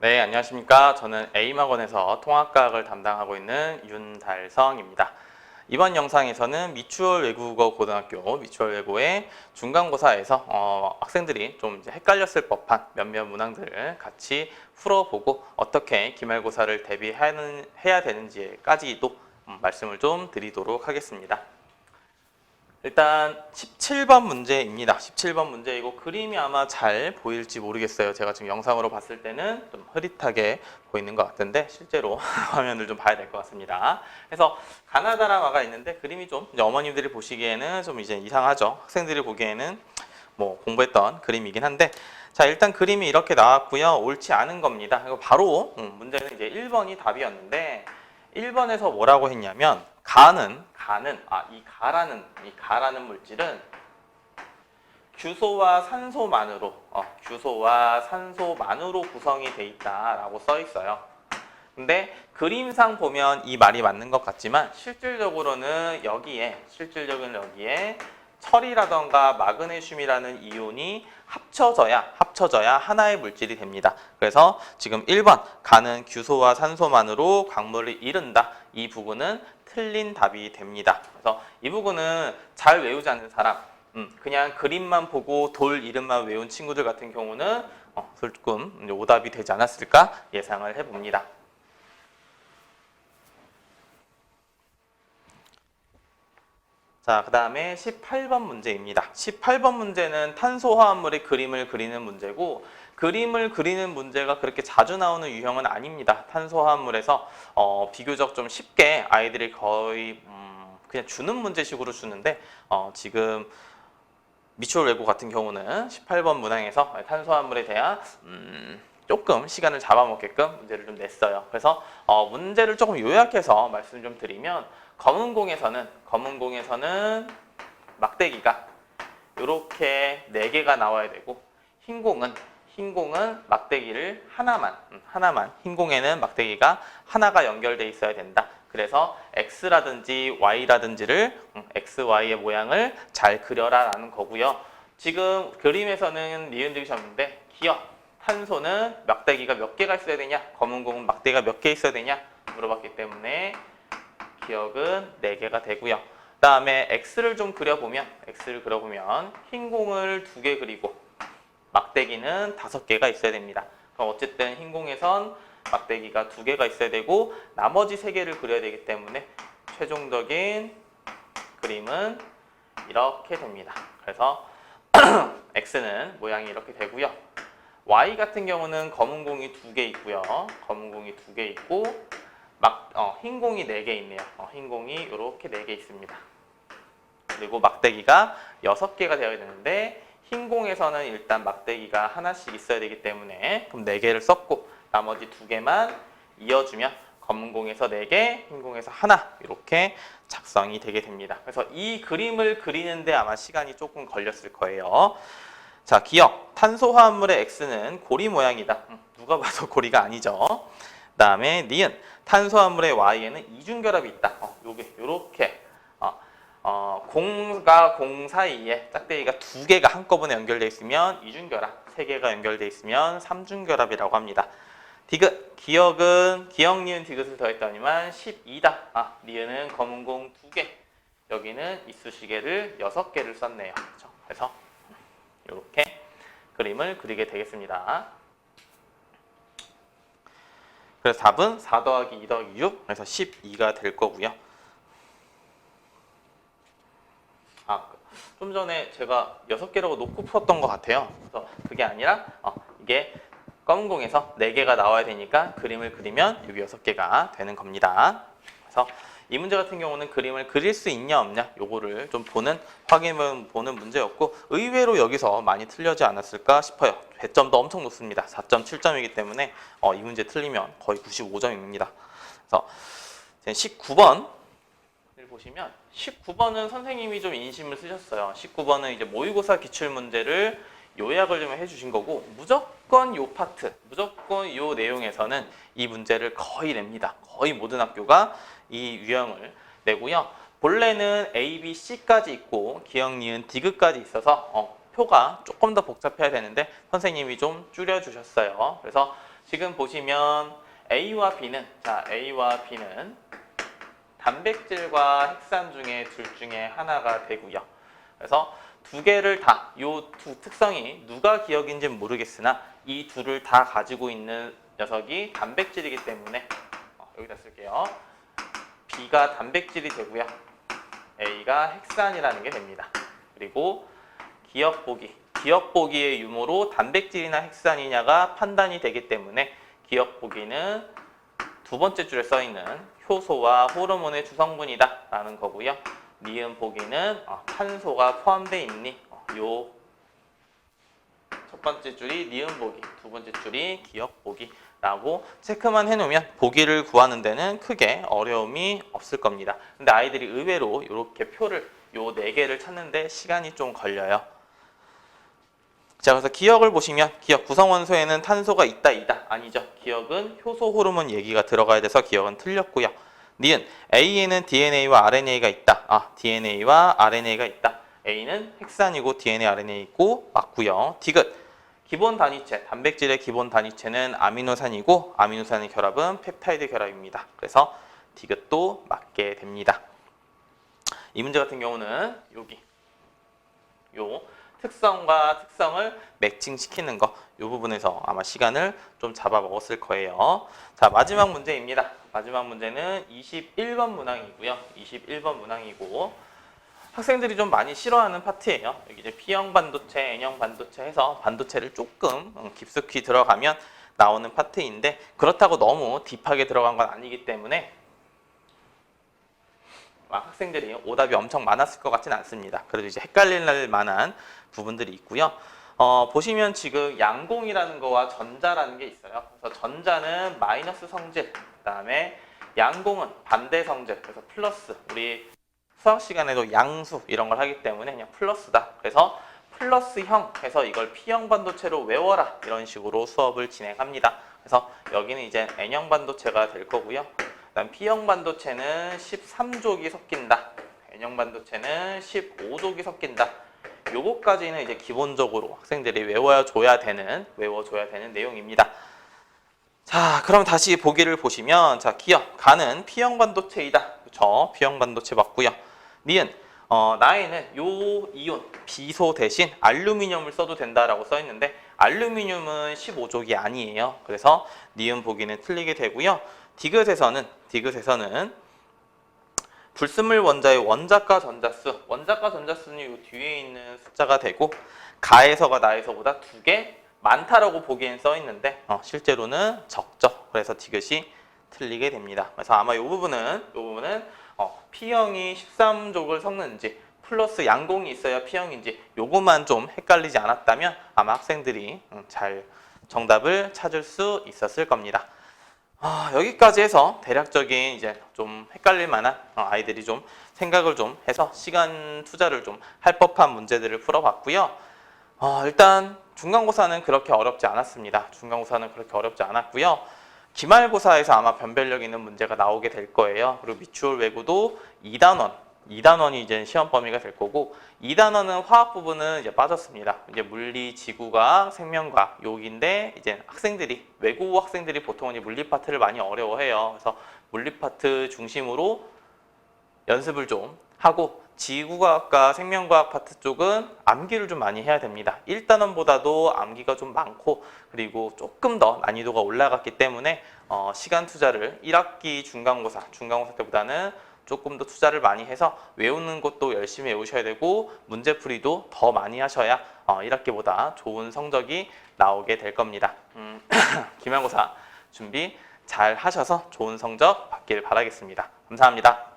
네, 안녕하십니까. 저는 A학원에서 통합과학을 담당하고 있는 윤달성입니다. 이번 영상에서는 미추홀 외국어 고등학교 미추홀 외고의 중간고사에서 학생들이 좀 이제 헷갈렸을 법한 몇몇 문항들을 같이 풀어보고 어떻게 기말고사를 대비해야 되는지까지도 말씀을 좀 드리도록 하겠습니다. 일단 17번 문제입니다. 17번 문제이고 그림이 아마 잘 보일지 모르겠어요. 제가 지금 영상으로 봤을 때는 좀 흐릿하게 보이는 것 같은데 실제로 화면을 좀 봐야 될 것 같습니다. 그래서 가나다라마가 있는데 그림이 좀 이제 어머님들이 보시기에는 좀 이제 이상하죠. 학생들이 보기에는 뭐 공부했던 그림이긴 한데 자 일단 그림이 이렇게 나왔고요. 옳지 않은 겁니다. 그리고 바로 문제는 이제 1번이 답이었는데 1번에서 뭐라고 했냐면 이 가라는 물질은 규소와 산소만으로 구성이 돼 있다라고 써 있어요. 근데 그림상 보면 이 말이 맞는 것 같지만 실질적으로는 여기에 철이라던가 마그네슘이라는 이온이 합쳐져야 하나의 물질이 됩니다. 그래서 지금 1번 가는 규소와 산소만으로 광물을 이룬다. 이 부분은 틀린 답이 됩니다. 그래서 이 부분은 잘 외우지 않는 사람, 그냥 그림만 보고 돌 이름만 외운 친구들 같은 경우는 조금 오답이 되지 않았을까 예상을 해봅니다. 자, 그 다음에 18번 문제입니다. 18번 문제는 탄소화합물의 그림을 그리는 문제고 그림을 그리는 문제가 그렇게 자주 나오는 유형은 아닙니다. 탄소화합물에서 비교적 좀 쉽게 아이들이 거의 그냥 주는 문제식으로 주는데 지금 미추홀 외고 같은 경우는 18번 문항에서 탄소화합물에 대한 조금 시간을 잡아먹게끔 문제를 좀 냈어요. 그래서 문제를 조금 요약해서 말씀 좀 드리면 검은공에서는 막대기가 이렇게 4개가 나와야 되고 흰공은 막대기를 하나만 흰공에는 막대기가 하나가 연결돼 있어야 된다. 그래서 X라든지 Y라든지를 X, Y의 모양을 잘 그려라 라는 거고요. 지금 그림에서는 니은들이 졌는데 기억 탄소는 막대기가 몇 개가 있어야 되냐? 검은공은 막대기가 몇 개 있어야 되냐? 물어봤기 때문에 기억은 4개가 되고요. 그 다음에 X를 그려보면 흰공을 2개 그리고 막대기는 5개가 있어야 됩니다. 그럼 어쨌든 흰공에선 막대기가 2개가 있어야 되고 나머지 3개를 그려야 되기 때문에 최종적인 그림은 이렇게 됩니다. 그래서 X는 모양이 이렇게 되고요. Y 같은 경우는 검은 공이 2개 있고요. 흰 공이 4개 있네요. 흰 공이 이렇게 4개 있습니다. 그리고 막대기가 6개가 되어야 되는데 흰 공에서는 일단 막대기가 하나씩 있어야 되기 때문에 그럼 4개를 썼고 나머지 2개만 이어주면 검은 공에서 4개, 흰 공에서 하나 이렇게 작성이 되게 됩니다. 그래서 이 그림을 그리는데 아마 시간이 조금 걸렸을 거예요. 자, 기억. 탄소화합물의 X는 고리 모양이다. 누가 봐도 고리가 아니죠. 그 다음에 니은. 탄소화물의 Y에는 이중결합이 있다. 요렇게 공과 공 사이에 짝대기가 2개가 한꺼번에 연결되어 있으면 이중결합, 3개가 연결되어 있으면 삼중결합이라고 합니다. 디귿. 기억, 니은, 디귿을 더했더니만 12다. 니은은 검은 공 2개. 여기는 이쑤시개를 6개를 썼네요. 그렇죠? 그래서 이렇게 그림을 그리게 되겠습니다. 그래서 답은 4 더하기 2 더하기 6, 그래서 12가 될 거고요. 좀 전에 제가 6개라고 놓고 풀었던 것 같아요. 그래서 그게 아니라 이게 검은 공에서 4개가 나와야 되니까 그림을 그리면 여기 6개가 되는 겁니다. 그래서 이 문제 같은 경우는 그림을 그릴 수 있냐 없냐 요거를 좀 확인을 보는 문제였고 의외로 여기서 많이 틀려지 않았을까 싶어요. 배점도 엄청 높습니다. 4.7점이기 때문에 이 문제 틀리면 거의 95점입니다. 그래서 19번을 보시면 19번은 선생님이 좀 인심을 쓰셨어요. 19번은 이제 모의고사 기출문제를 요약을 좀 해주신 거고 무조건 요 파트, 무조건 요 내용에서는 이 문제를 거의 냅니다. 거의 모든 학교가 이 유형을 내고요. 본래는 A, B, C까지 있고 기억, 니은, 디귿까지 있어서 표가 조금 더 복잡해야 되는데 선생님이 좀 줄여주셨어요. 그래서 지금 보시면 A와 B는 단백질과 핵산 중에 둘 중에 하나가 되고요. 그래서 두 개를 다, 요 두 특성이 누가 기억인지는 모르겠으나 이 둘을 다 가지고 있는 녀석이 단백질이기 때문에 여기다 쓸게요. B가 단백질이 되고요. A가 핵산이라는 게 됩니다. 그리고 기억 보기의 유무로 단백질이나 핵산이냐가 판단이 되기 때문에 기억 보기는 두 번째 줄에 써 있는 효소와 호르몬의 주성분이다 라는 거고요. 니은 보기는 탄소가 포함되어 있니? 요 첫 번째 줄이 니은 보기, 두 번째 줄이 기억 보기라고 체크만 해놓으면 보기를 구하는 데는 크게 어려움이 없을 겁니다. 근데 아이들이 의외로 이렇게 표를 요 네 개를 찾는데 시간이 좀 걸려요. 자, 그래서 기억을 보시면 기억 구성원소에는 탄소가 있다, 이다. 아니죠. 기억은 효소 호르몬 얘기가 들어가야 돼서 기억은 틀렸고요. 니은 A에는 DNA와 RNA가 있다. DNA와 RNA가 있다. A는 핵산이고 DNA, RNA 있고 맞고요. 디귿 기본 단위체, 단백질의 기본 단위체는 아미노산이고 아미노산의 결합은 펩타이드 결합입니다. 그래서 디귿도 맞게 됩니다. 이 문제 같은 경우는 여기 요 특성과 특성을 매칭시키는 거, 이 부분에서 아마 시간을 좀 잡아먹었을 거예요. 자, 마지막 문제입니다. 마지막 문제는 21번 문항이고요. 21번 문항이고 학생들이 좀 많이 싫어하는 파트예요. 여기 이제 P형 반도체, N형 반도체 해서 반도체를 조금 깊숙이 들어가면 나오는 파트인데 그렇다고 너무 딥하게 들어간 건 아니기 때문에 학생들이 오답이 엄청 많았을 것 같지는 않습니다. 그래도 이제 헷갈릴 만한 부분들이 있고요. 보시면 지금 양공이라는 거와 전자라는 게 있어요. 그래서 전자는 마이너스 성질, 그다음에 양공은 반대 성질, 그래서 플러스. 우리 수학 시간에도 양수 이런 걸 하기 때문에 그냥 플러스다. 그래서 플러스형 해서 이걸 P형 반도체로 외워라. 이런 식으로 수업을 진행합니다. 그래서 여기는 이제 N형 반도체가 될 거고요. 그다음 P형 반도체는 13족이 섞인다. N형 반도체는 15족이 섞인다. 요거까지는 이제 기본적으로 학생들이 외워줘야 되는 내용입니다. 자, 그럼 다시 보기를 보시면 자, 기억, 가는 P형 반도체이다. 그렇죠? P형 반도체 맞고요. 니은 나에는 요 이온 비소 대신 알루미늄을 써도 된다라고 써 있는데 알루미늄은 15족이 아니에요. 그래서 니은 보기는 틀리게 되고요. 디귿에서는 불순물 원자의 원자과 전자수는 이 뒤에 있는 숫자가 되고 가에서가 나에서보다 2개 많다라고 보기엔 써 있는데 실제로는 적죠. 그래서 디귿이 틀리게 됩니다. 그래서 아마 이 부분은 P형이 13족을 섞는지 플러스 양공이 있어야 P형인지 요것만 좀 헷갈리지 않았다면 아마 학생들이 잘 정답을 찾을 수 있었을 겁니다. 여기까지 해서 대략적인 이제 좀 헷갈릴 만한 아이들이 좀 생각을 좀 해서 시간 투자를 좀 할 법한 문제들을 풀어봤고요. 일단 중간고사는 그렇게 어렵지 않았습니다. 중간고사는 기말고사에서 아마 변별력 있는 문제가 나오게 될 거예요. 그리고 미추홀 외고도 2단원이 이제 시험 범위가 될 거고 2단원은 화학 부분은 이제 빠졌습니다. 이제 물리, 지구과학, 생명과학 여기인데 이제 외고 학생들이 보통은 이제 물리 파트를 많이 어려워해요. 그래서 물리 파트 중심으로 연습을 좀 하고 지구과학과 생명과학 파트 쪽은 암기를 좀 많이 해야 됩니다. 1단원보다도 암기가 좀 많고 그리고 조금 더 난이도가 올라갔기 때문에 시간 투자를 1학기 중간고사 때보다는 조금 더 투자를 많이 해서 외우는 것도 열심히 외우셔야 되고 문제풀이도 더 많이 하셔야 1학기보다 좋은 성적이 나오게 될 겁니다. 기말고사 준비 잘 하셔서 좋은 성적 받길 바라겠습니다. 감사합니다.